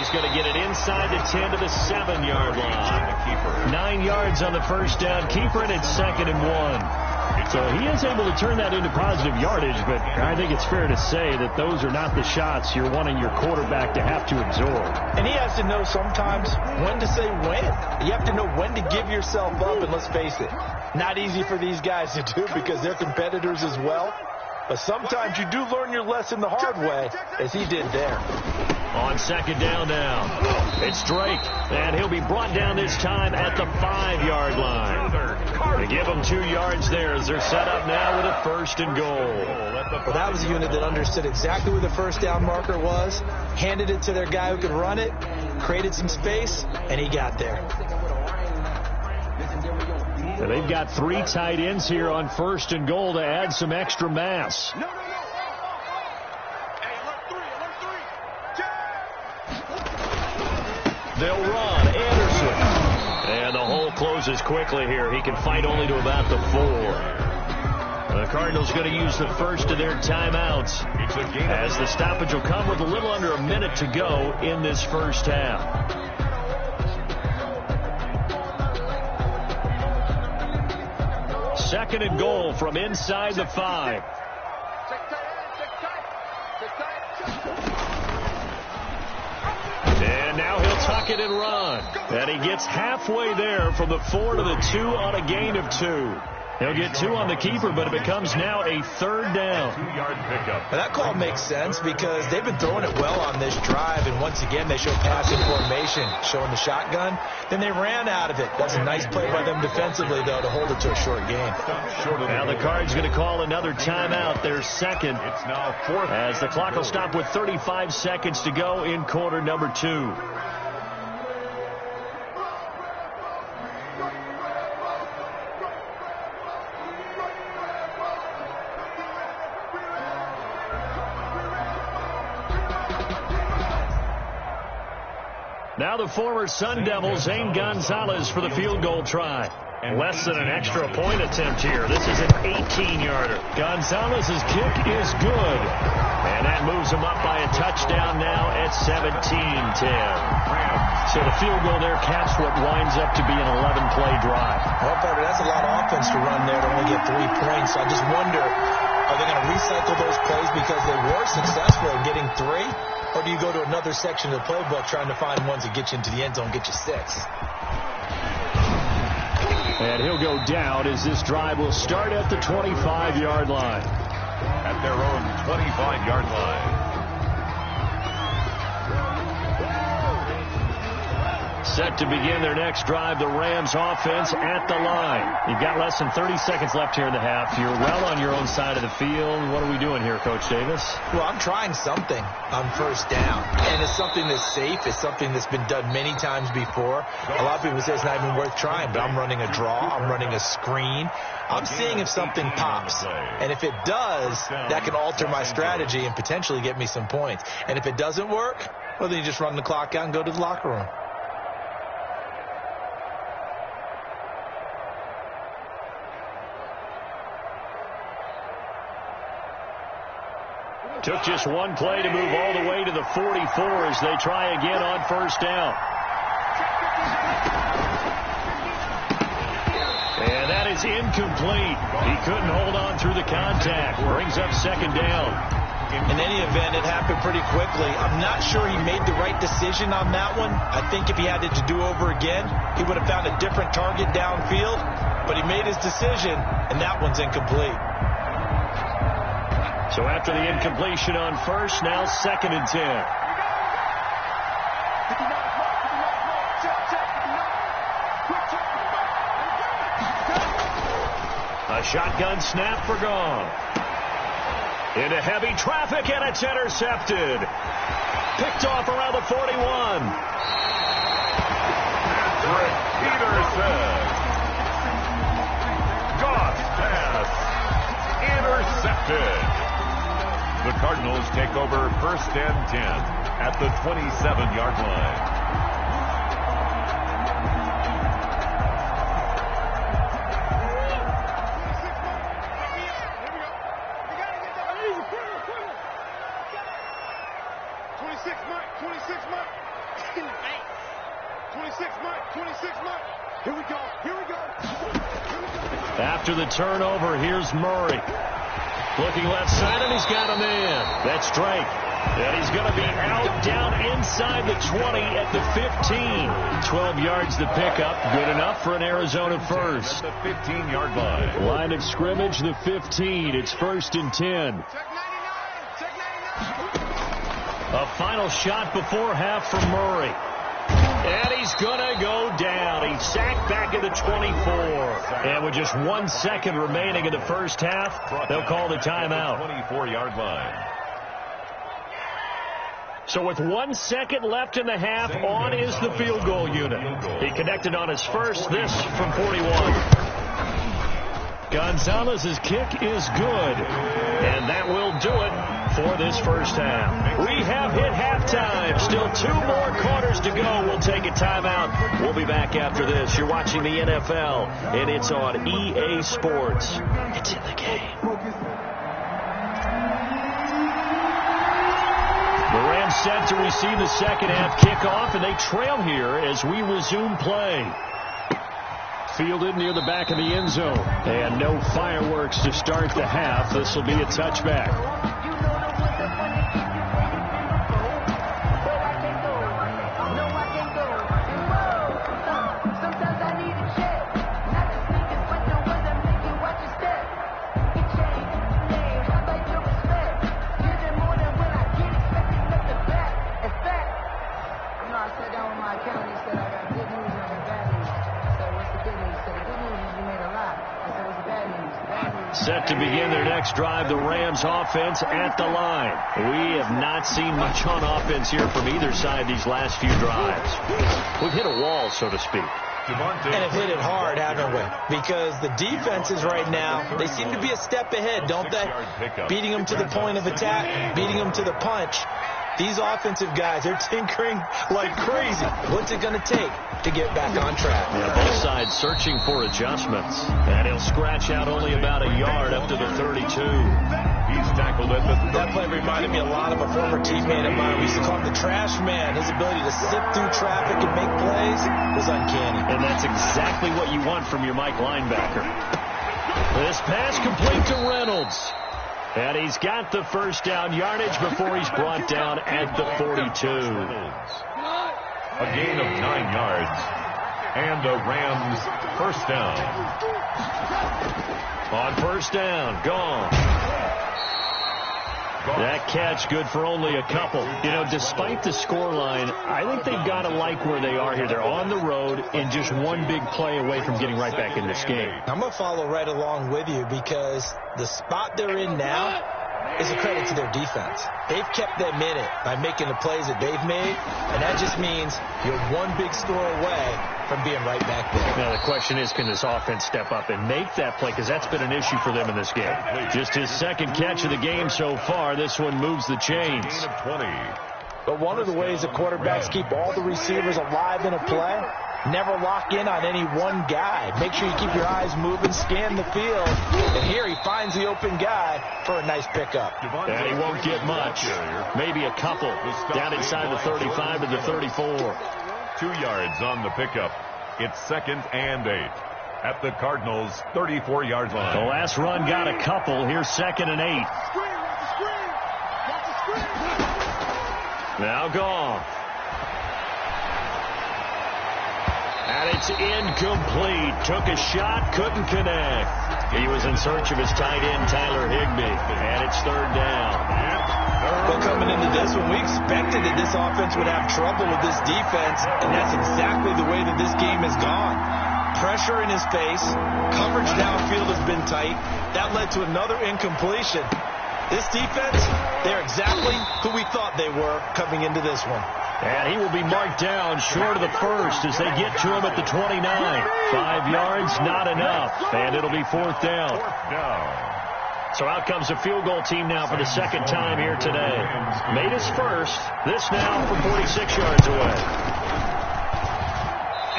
He's going to get it inside the 10 to the 7-yard line. 9 yards on the first down. Keeper, and it's 2nd and 1. So he is able to turn that into positive yardage, but I think it's fair to say that those are not the shots you're wanting your quarterback to have to absorb. And he has to know sometimes when to say when. You have to know when to give yourself up, and let's face it, not easy for these guys to do because they're competitors as well. But sometimes you do learn your lesson the hard way, as he did there. On 2nd down now, it's Drake, and he'll be brought down this time at the 5-yard line. They give him 2 yards there as they're set up now with a 1st and goal. Well, that was a unit that understood exactly where the first down marker was, handed it to their guy who could run it, created some space, and he got there. So they've got 3 tight ends here on 1st and goal to add some extra mass. They'll run. Anderson. And the hole closes quickly here. He can fight only to about the 4. The Cardinals going to use the first of their timeouts as the stoppage will come with a little under a minute to go in this first half. 2nd and goal from inside the 5. And now he'll tuck it and run. And he gets halfway there from the 4 to the 2 on a gain of 2. He'll get 2 on the keeper, but it becomes now a 3rd down. 2-yard pickup. Now that call makes sense because they've been throwing it well on this drive, and once again they show passing formation, showing the shotgun. Then they ran out of it. That's a nice play by them defensively, though, to hold it to a short gain. Now the Cards going to call another timeout. Their 2nd. It's now 4th. As the clock will stop with 35 seconds to go in quarter number 2. Now the former Sun Devil, Zane Gonzalez, for the field goal try. Less than an extra point attempt here. This is an 18-yarder. Gonzalez's kick is good. And that moves him up by a touchdown now at 17-10. So the field goal there caps what winds up to be an 11-play drive. Well, Porter, that's a lot of offense to run there to only get 3 points. So I just wonder, are they going to recycle those plays because they were successful in getting 3? Or do you go to another section of the playbook trying to find ones that get you into the end zone, get you 6? And he'll go down as this drive will start at the 25-yard line. At their own 25-yard line. Set to begin their next drive, the Rams offense at the line. You've got less than 30 seconds left here in the half. You're well on your own side of the field. What are we doing here, Coach Davis? Well, I'm trying something on 1st down. And it's something that's safe. It's something that's been done many times before. A lot of people say it's not even worth trying, but I'm running a draw. I'm running a screen. I'm seeing if something pops. And if it does, that can alter my strategy and potentially get me some points. And if it doesn't work, well, then you just run the clock out and go to the locker room. Took just one play to move all the way to the 44 as they try again on 1st down. And that is incomplete. He couldn't hold on through the contact. Brings up 2nd down. In any event, it happened pretty quickly. I'm not sure he made the right decision on that one. I think if he had it to do over again, he would have found a different target downfield. But he made his decision, and that one's incomplete. So after the incompletion on 1st, now 2nd and 10. A shotgun snap for Gong. Into heavy traffic, and it's intercepted. Picked off around the 41. Patrick Peterson. Goss pass. Intercepted. The Cardinals take over 1st and 10 at the 27-yard line. Here we go. After the turnover, here's Murray. Looking left side, and he's got a man. That's Drake. And he's going to be out down inside the 20 at the 15. 12 yards to pick up. Good enough for an Arizona first. The 15-yard line. Line of scrimmage, the 15. It's 1st and 10. A final shot before half from Murray. And he's going to go down. He's sacked back at the 24. And with just 1 second remaining in the first half, they'll call the timeout. 24-yard line. So with 1 second left in the half, on is the field goal unit. He connected on his first, this from 41. Gonzalez's kick is good. And that will do it for this first half. We have hit halftime. Still 2 more quarters to go. We'll take a timeout. We'll be back after this. You're watching the NFL, and it's on EA Sports. It's in the game. The Rams set to receive the second half kickoff, and they trail here as we resume play. Fielded near the back of the end zone. And no fireworks to start the half. This will be a touchback. Set to begin their next drive, the Rams offense at the line. We have not seen much on offense here from either side these last few drives. We've hit a wall, so to speak. And have hit it hard, haven't we? Because the defenses right now, they seem to be a step ahead, don't they? Beating them to the point of attack, beating them to the punch. These offensive guys, they're tinkering like crazy. What's it going to take to get back on track? Yeah, both sides searching for adjustments. And he'll scratch out only about a yard up to the 32. He's tackled at the 30. That play reminded me a lot of a former teammate of mine. We used to call him the trash man. His ability to sift through traffic and make plays was uncanny. And that's exactly what you want from your Mike linebacker. This pass complete to Reynolds. And he's got the first down yardage before he's brought down at the 42. A gain of 9 yards. And a Rams first down. On first down, gone. That catch good for only a couple. You know, despite the scoreline, I think they've got to like where they are here. They're on the road and just one big play away from getting right back in this game. I'm going to follow right along with you because the spot they're in now is a credit to their defense. They've kept them in it by making the plays that they've made, and that just means you're one big score away from being right back there. Now, the question is, can this offense step up and make that play? Because that's been an issue for them in this game. Just his second catch of the game so far. This one moves the chains. Gain of 20. But one of the ways the quarterbacks keep all the receivers alive in a play, never lock in on any one guy. Make sure you keep your eyes moving, scan the field. And here he finds the open guy for a nice pickup. And he won't get much. Maybe a couple. Down inside the 35 to the 34. 2 yards on the pickup. It's 2nd and 8 at the Cardinals' 34-yard line. The last run got a couple. Here's 2nd and 8. Now gone. And it's incomplete. Took a shot, couldn't connect. He was in search of his tight end, Tyler Higbee. And it's 3rd down. But coming into this one, we expected that this offense would have trouble with this defense, and that's exactly the way that this game has gone. Pressure in his face, coverage downfield has been tight. That led to another incompletion. This defense, they're exactly who we thought they were coming into this one. And he will be marked down short of the first as they get to him at the 29. 5 yards, not enough. And it'll be 4th down. So out comes the field goal team now for the second time here today. Made his first. This now from 46 yards away.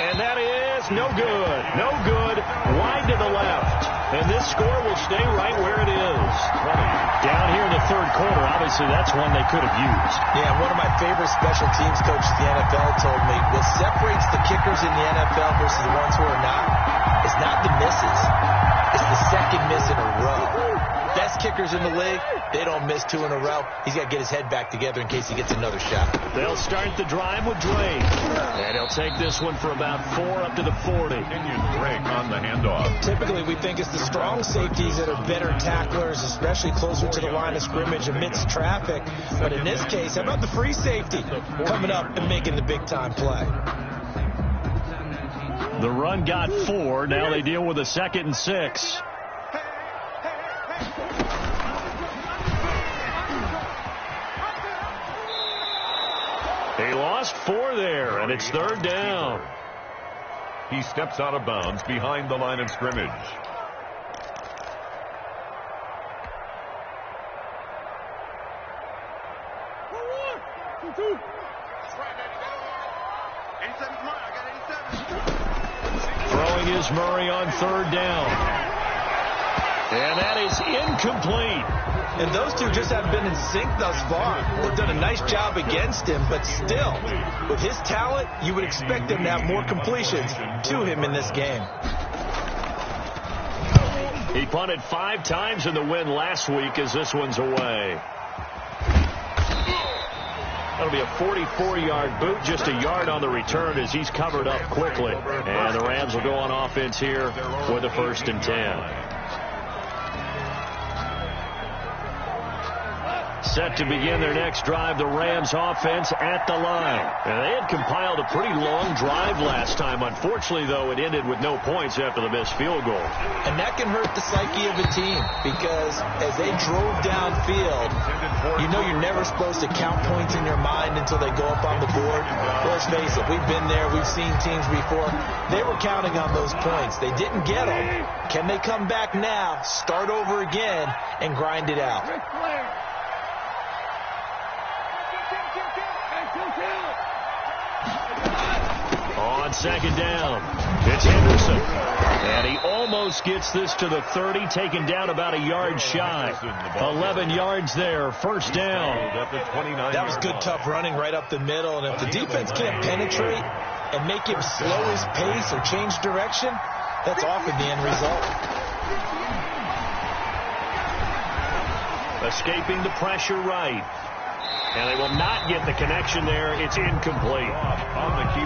And that is no good. No good. Wide to the left. And this score will stay right where it is. Down here in the third quarter, obviously that's one they could have used. Yeah, one of my favorite special teams coaches in the NFL told me what separates the kickers in the NFL versus the ones who are not is not the misses. It's the second miss in a row. Best kickers in the league, they don't miss 2 in a row. He's got to get his head back together in case he gets another shot. They'll start the drive with Drake. And he'll take this one for about 4 up to the 40. Continued Drake on the handoff. Typically, we think it's the strong safeties that are better tacklers, especially closer to the line of scrimmage amidst traffic. But in this case, how about the free safety coming up and making the big-time play? The run got 4. Now they deal with a 2nd and 6. They lost 4 there, and it's 3rd down. He steps out of bounds behind the line of scrimmage. Throwing is Murray on 3rd down. And that is incomplete. And those two just haven't been in sync thus far. They've done a nice job against him, but still, with his talent, you would expect him to have more completions to him in this game. He punted 5 times in the win last week as this one's away. That'll be a 44-yard boot, just a yard on the return as he's covered up quickly. And the Rams will go on offense here with a 1st and 10. Set to begin their next drive, the Rams offense at the line. And they had compiled a pretty long drive last time. Unfortunately, though, it ended with no points after the missed field goal. And that can hurt the psyche of a team because as they drove downfield, you know you're never supposed to count points in your mind until they go up on the board. Let's face it, we've been there. We've seen teams before. They were counting on those points. They didn't get them. Can they come back now, start over again, and grind it out? On 2nd down, it's Henderson. And he almost gets this to the 30, taken down about a yard shy. 11 yards there, 1st down. That was good, tough running right up the middle. And if the defense can't penetrate and make him slow his pace or change direction, that's often the end result. Escaping the pressure right. And they will not get the connection there. It's incomplete.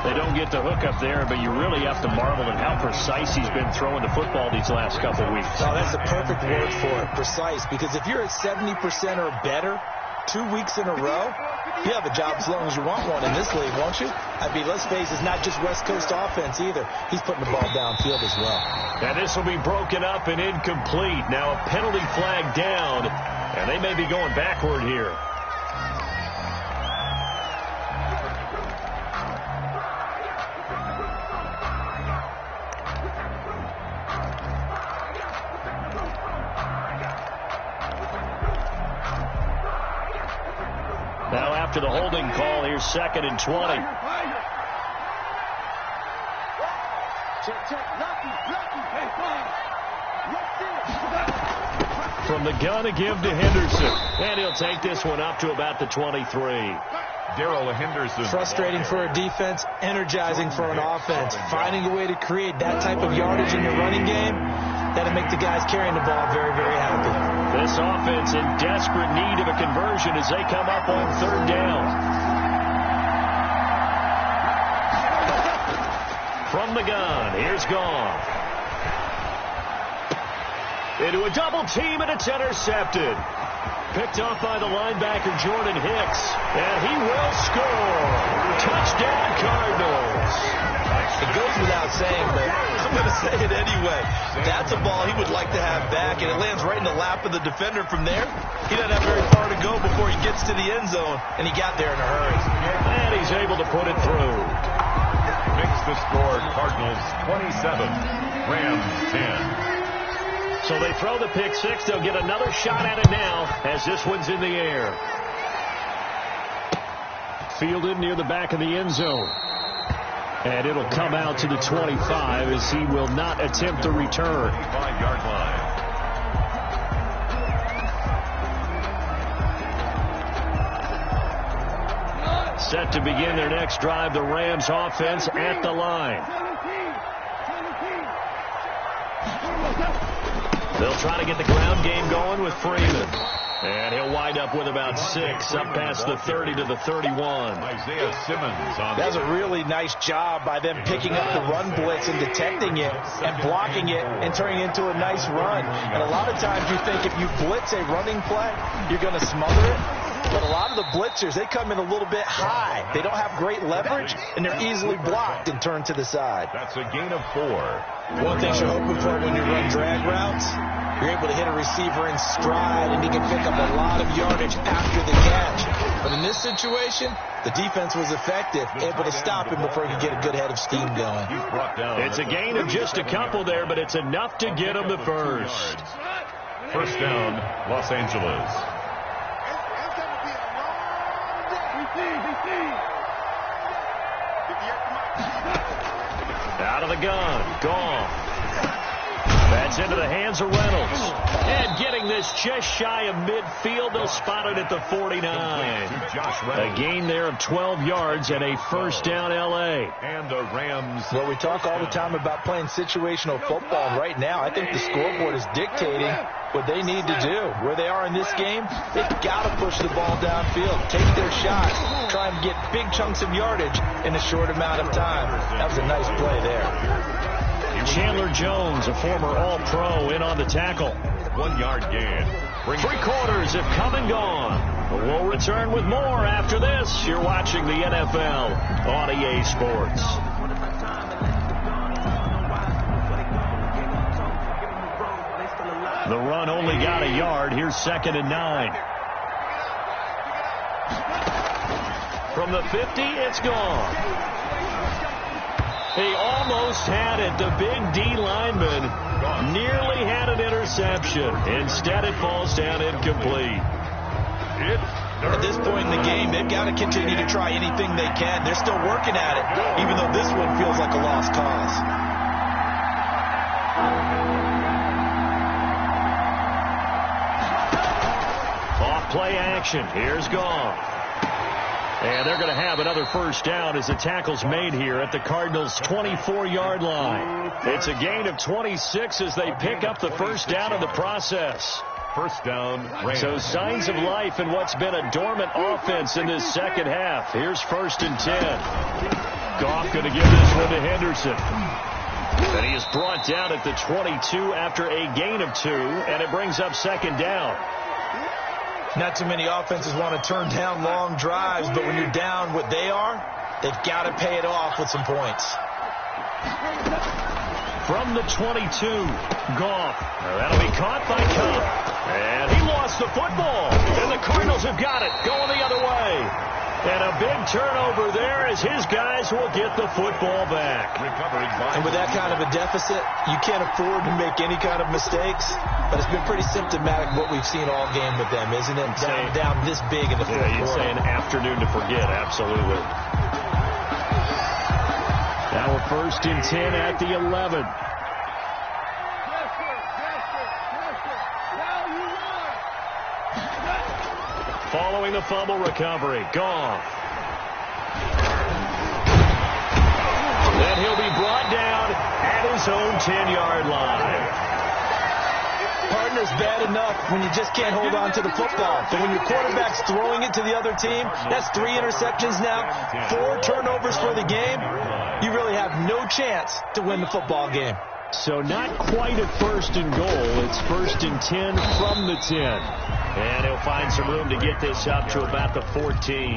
They don't get the hook up there, but you really have to marvel at how precise he's been throwing the football these last couple weeks. Oh, that's the perfect word for it, precise. Because if you're at 70% or better 2 weeks in a row, you have a job as long as you want one in this league, won't you? I mean, let's face it, it's not just West Coast offense either. He's putting the ball downfield as well. And this will be broken up and incomplete. Now a penalty flag down, and they may be going backward here. Now after the holding call, here's 2nd and 20. From the gun to give to Henderson. And he'll take this one up to about the 23. Darrell Henderson. Frustrating for a defense, energizing for an offense. Finding a way to create that type of yardage in your running game, that'll make the guys carrying the ball very, very happy. This offense in desperate need of a conversion as they come up on 3rd down. From the gun, here's Goff. Into a double team, and it's intercepted. Picked off by the linebacker, Jordan Hicks. And he will score. Touchdown, Cardinals. It goes without saying, but I'm going to say it anyway. That's a ball he would like to have back, and it lands right in the lap of the defender from there. He doesn't have very far to go before he gets to the end zone, and he got there in a hurry. And he's able to put it through. Makes the score Cardinals 27, Rams 10. So they throw the pick 6. They'll get another shot at it now as this one's in the air. Fielded near the back of the end zone. And it'll come out to the 25 as he will not attempt the return. 5-yard line. Set to begin their next drive, the Rams offense at the line. They'll try to get the ground game going with Freeman. And he'll wind up with about 6 up past the 30 to the 31. Isaiah Simmons on. That's a really nice job by them picking up the run blitz and detecting it and blocking it and turning it into a nice run. And a lot of times you think if you blitz a running play, you're going to smother it. But a lot of the blitzers, they come in a little bit high. They don't have great leverage, and they're easily blocked and turned to the side. That's a gain of 4. One thing you're hoping for when you run drag routes, you're able to hit a receiver in stride, and he can pick up a lot of yardage after the catch. But in this situation, the defense was effective, able to stop him before he could get a good head of steam going. It's a gain of just a couple there, but it's enough to get him the first. First down, Los Angeles. Out of the gun. Gone. That's into the hands of Reynolds. And getting this just shy of midfield. They'll spot it at the 49. A gain there of 12 yards and a first down L.A. And the Rams. Well, we talk all the time about playing situational football. And right now, I think the scoreboard is dictating what they need to do. Where they are in this game, they've got to push the ball downfield, take their shots, try and get big chunks of yardage in a short amount of time. That was a nice play there. Chandler Jones, a former All-Pro, in on the tackle. 1-yard gain. 3 quarters have come and gone. But we'll return with more after this. You're watching the NFL on EA Sports. The run only got a yard. Here's 2nd and 9. From the 50, it's gone. He almost had it. The big D lineman nearly had an interception. Instead, it falls down incomplete. At this point in the game, they've got to continue to try anything they can. They're still working at it, even though this one feels like a lost cause. Off play action. Here's Goff. And they're going to have another first down as the tackle's made here at the Cardinals' 24-yard line. It's a gain of 26 as they pick up the first down in the process. First down, Rams. So signs of life in what's been a dormant offense in this second half. Here's 1st and 10. Goff going to give this one to Henderson. And he is brought down at the 22 after a gain of 2, and it brings up 2nd down. Not too many offenses want to turn down long drives, but when you're down what they are, they've got to pay it off with some points. From the 22, Goff. That'll be caught by Cup. And he lost the football. And the Cardinals have got it, going the other way. And a big turnover there as his guys will get the football back. And with that kind of a deficit, you can't afford to make any kind of mistakes. But it's been pretty symptomatic what we've seen all game with them, isn't it? Down this big in the fourth quarter. You'd say an afternoon to forget, absolutely. Now we're 1st and 10 at the 11. Following the fumble recovery, Goff. Then he'll be brought down at his own 10-yard line. Partner's bad enough when you just can't hold on to the football. But when your quarterback's throwing it to the other team, that's 3 interceptions now, 4 turnovers for the game. You really have no chance to win the football game. So not quite at 1st and goal. It's 1st and 10 from the 10. And he'll find some room to get this up to about the 14.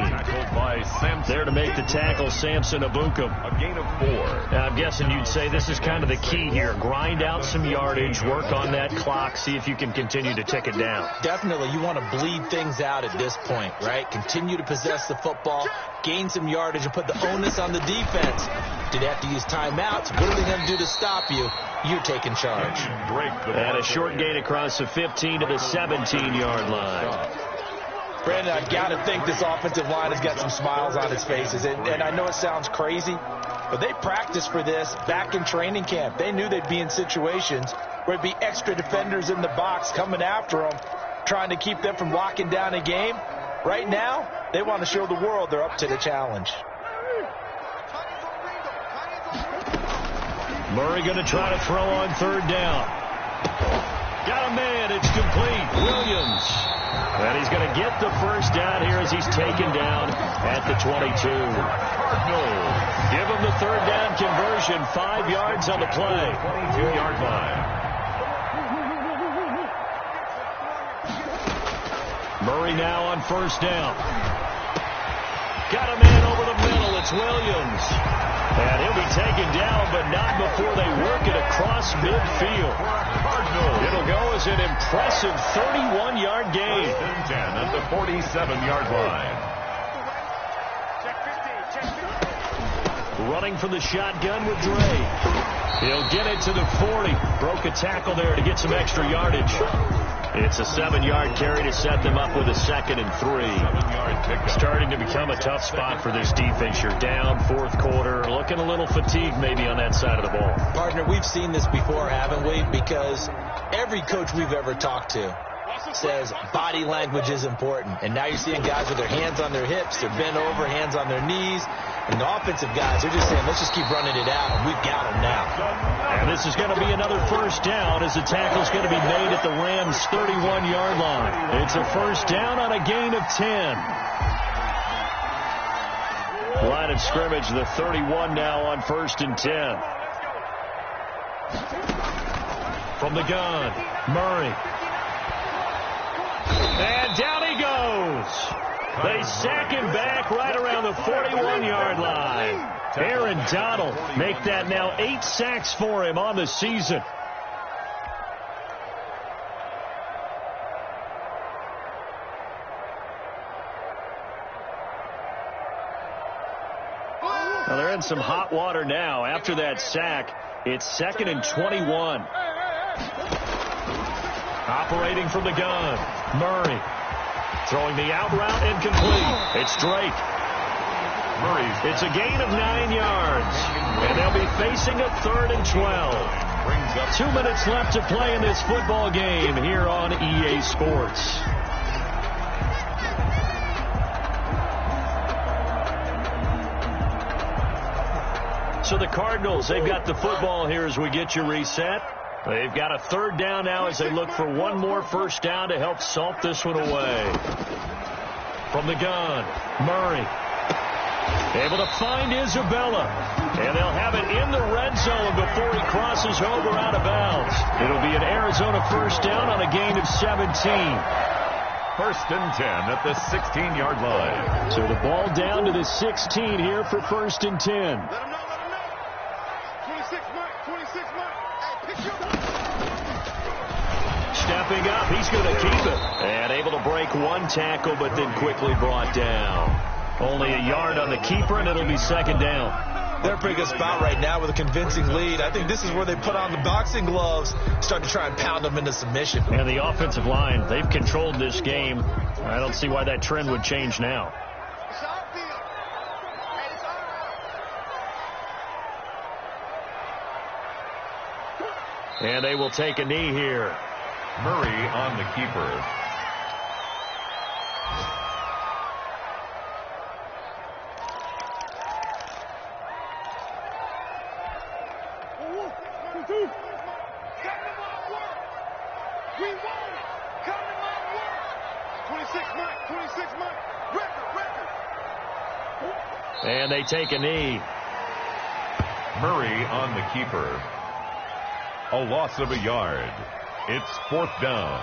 There to make the tackle, Samson Abukum. A gain of 4. Now, I'm guessing you'd say this is kind of the key here. Grind out some yardage, work on that clock, see if you can continue to tick it down. Definitely. You want to bleed things out at this point, right? Continue to possess the football, gain some yardage, and put the onus on the defense. Do they have to use timeouts? What are they going to do to stop you? You're taking charge. And a short gain across the 15 to the 17-yard line. Brandon, I've got to think this offensive line has got some smiles on its faces. And I know it sounds crazy, but they practiced for this back in training camp. They knew they'd be in situations where there'd be extra defenders in the box coming after them, trying to keep them from locking down a game. Right now, they want to show the world they're up to the challenge. Murray going to try to throw on third down. Got a man. It's complete. Williams. And he's going to get the first down here as he's taken down at the 22. Cardinals give him the third down conversion. 5 yards on the play. 22-yard line. Murray now on first down. Got a man over the middle. It's Williams. And he'll be taken down, but not before they work it across midfield. It'll go as an impressive 31-yard gain. 10 at the 47-yard line. Running from the shotgun with Dre. He'll get it to the 40. Broke a tackle there to get some extra yardage. It's a 7-yard carry to set them up with a 2nd and 3. Starting to become a tough spot for this defense. You're down fourth quarter. Looking a little fatigued maybe on that side of the ball. Partner, we've seen this before, haven't we? Because every coach we've ever talked to says body language is important. And now you're seeing guys with their hands on their hips, they're bent over, hands on their knees. And the offensive guys are just saying, let's just keep running it out, and we've got them now. And this is going to be another first down as the tackle's going to be made at the Rams' 31-yard line. It's a first down on a gain of 10. Line of scrimmage, the 31 now on 1st and 10. From the gun, Murray. And down he goes. They sack him back right around the 41-yard line. Aaron Donald make that now 8 sacks for him on the season. Well, they're in some hot water now. After that sack, it's 2nd and 21. Operating from the gun, Murray. Throwing the out route incomplete. It's Drake. It's a gain of 9 yards. And they'll be facing a 3rd and 12. 2 minutes left to play in this football game here on EA Sports. So the Cardinals, they've got the football here as we get you reset. They've got a 3rd down now as they look for one more first down to help salt this one away. From the gun, Murray. Able to find Isabella. And they'll have it in the red zone before he crosses over out of bounds. It'll be an Arizona first down on a gain of 17. 1st and 10 at the 16-yard line. So the ball down to the 16 here for 1st and 10. Let him know, let him know. 26 Mike, 26 Mike. Hey, pick you up. Stepping up, he's going to keep it. And able to break one tackle, but then quickly brought down. Only a yard on the keeper, and it'll be 2nd down. They're a pretty good spot right now with a convincing lead. I think this is where they put on the boxing gloves, start to try and pound them into submission. And the offensive line, they've controlled this game. I don't see why that trend would change now. And they will take a knee here. Murray on the keeper. And they take a knee. Murray on the keeper. A loss of a yard. It's 4th down.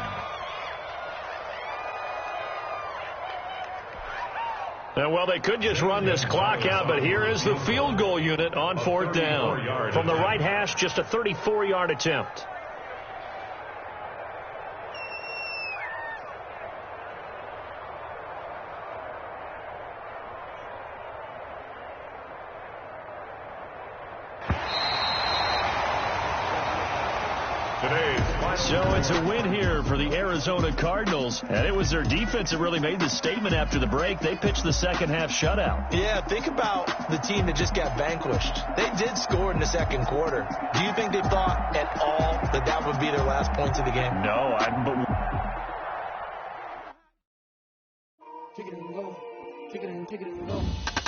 Well, they could just run this clock out, but here is the field goal unit on 4th down. From the right hash, just a 34-yard attempt. Today's So it's a win here for the Arizona Cardinals, and it was their defense that really made the statement after the break. They pitched the second half shutout. Yeah, think about the team that just got vanquished. They did score in the second quarter. Do you think they thought at all that that would be their last points of the game? No, Kick it and go.